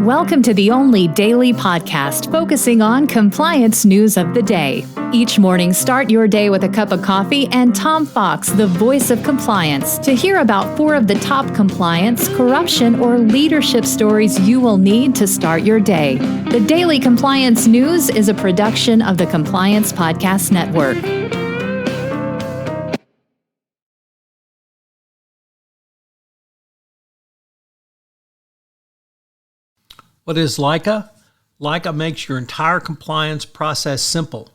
Welcome to the only daily podcast focusing on compliance news of the day. Each morning, start your day with a cup of coffee and Tom Fox, the voice of compliance, to hear about 4 of the top compliance, corruption, or leadership stories you will need to start your day. The Daily Compliance News is a production of the Compliance Podcast Network. What is Leica? Leica makes your entire compliance process simple.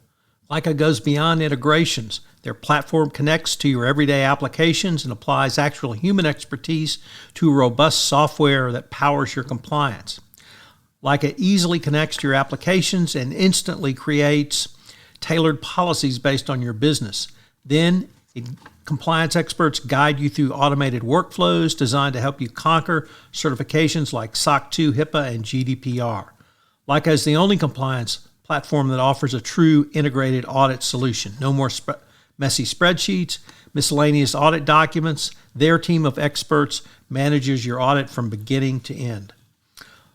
Leica goes beyond integrations. Their platform connects to your everyday applications and applies actual human expertise to robust software that powers your compliance. Leica easily connects to your applications and instantly creates tailored policies based on your business. Then, compliance experts guide you through automated workflows designed to help you conquer certifications like SOC 2, HIPAA, and GDPR. Leica is the only compliance platform that offers a true integrated audit solution. No more messy spreadsheets, miscellaneous audit documents. Their team of experts manages your audit from beginning to end.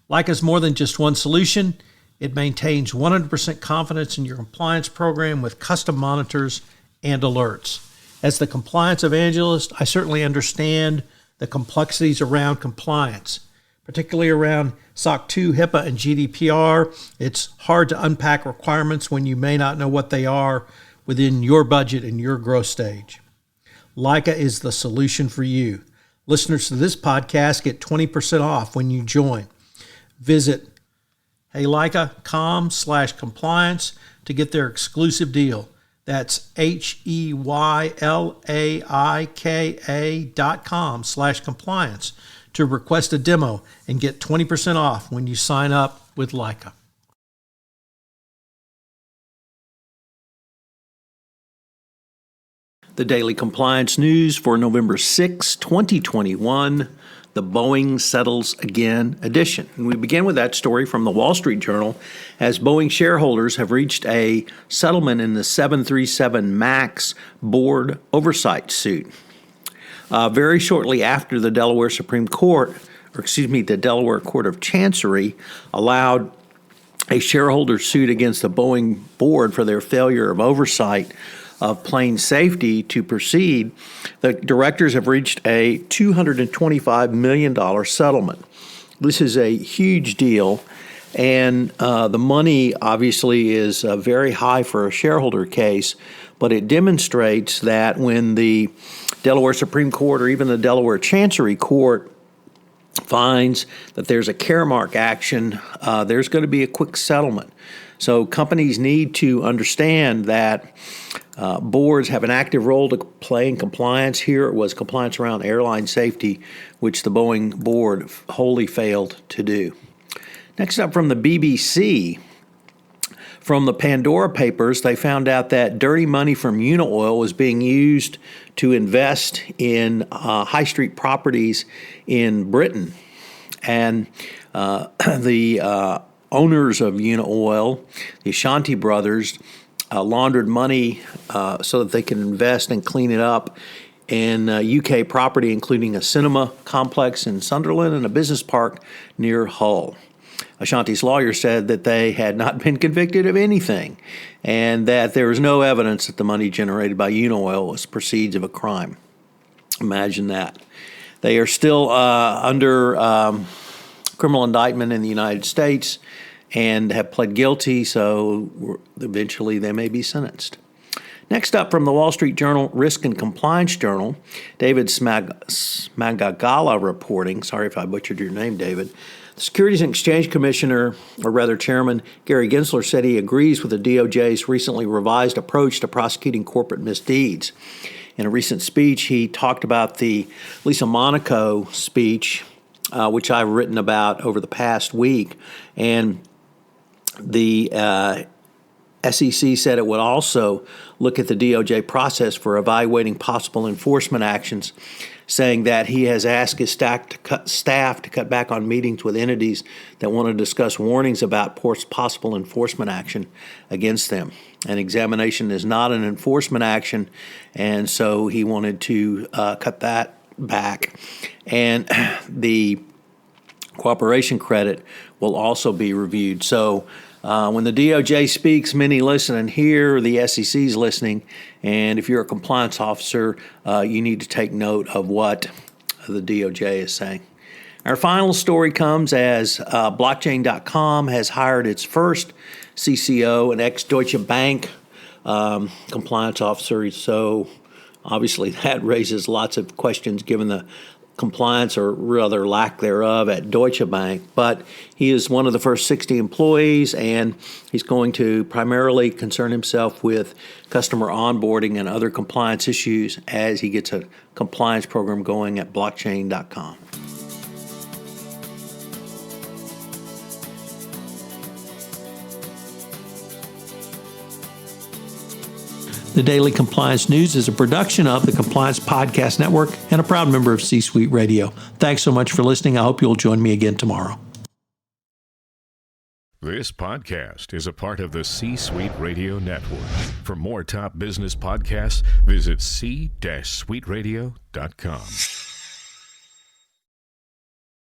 Leica is more than just one solution. It maintains 100% confidence in your compliance program with custom monitors and alerts. As the compliance evangelist, I certainly understand the complexities around compliance, particularly around SOC 2, HIPAA, and GDPR. It's hard to unpack requirements when you may not know what they are within your budget and your growth stage. Leica is the solution for you. Listeners to this podcast get 20% off when you join. Visit heyleica.com/compliance to get their exclusive deal. That's HEYLAIKA.com/compliance to request a demo and get 20% off when you sign up with Leica. The Daily Compliance News for November 6, 2021. The Boeing Settles Again edition. And we begin with that story from the Wall Street Journal as Boeing shareholders have reached a settlement in the 737 MAX board oversight suit. Very shortly after the Delaware the Delaware Court of Chancery allowed a shareholder suit against the Boeing board for their failure of oversight of plane safety to proceed, the directors have reached a $225 million settlement. This is a huge deal, and the money obviously is very high for a shareholder case, but it demonstrates that when the Delaware Supreme Court or even the Delaware Chancery Court finds that there's a caremark action, there's going to be a quick settlement. So companies need to understand that boards have an active role to play in compliance. Here it was compliance around airline safety, which the Boeing board wholly failed to do. Next up from the BBC, from the Pandora Papers, they found out that dirty money from Unaoil was being used to invest in high street properties in Britain. And the owners of Unaoil, the Ashanti brothers, laundered money so that they could invest and clean it up in UK property, including a cinema complex in Sunderland and a business park near Hull. Ashanti's lawyer said that they had not been convicted of anything and that there was no evidence that the money generated by Unaoil was proceeds of a crime. Imagine that. They are still under criminal indictment in the United States and have pled guilty, so eventually they may be sentenced. Next up from the Wall Street Journal Risk and Compliance Journal, David Smagagala reporting, sorry if I butchered your name, David. The Securities and Exchange Commissioner, or rather Chairman Gary Gensler, said he agrees with the DOJ's recently revised approach to prosecuting corporate misdeeds. In a recent speech, he talked about the Lisa Monaco speech, which I've written about over the past week, and the SEC said it would also look at the DOJ process for evaluating possible enforcement actions, saying that he has asked his staff to cut back on meetings with entities that want to discuss warnings about possible enforcement action against them. An examination is not an enforcement action, and so he wanted to cut that back. And the cooperation credit will also be reviewed. So when the DOJ speaks, many listen and hear, the SEC's listening, and if you're a compliance officer, you need to take note of what the DOJ is saying. Our final story comes as blockchain.com has hired its first CCO, an ex-Deutsche Bank compliance officer. So obviously that raises lots of questions given the compliance or rather lack thereof at Deutsche Bank. But he is one of the first 60 employees, and he's going to primarily concern himself with customer onboarding and other compliance issues as he gets a compliance program going at blockchain.com. The Daily Compliance News is a production of the Compliance Podcast Network and a proud member of C-Suite Radio. Thanks so much for listening. I hope you'll join me again tomorrow. This podcast is a part of the C-Suite Radio Network. For more top business podcasts, visit c-suiteradio.com.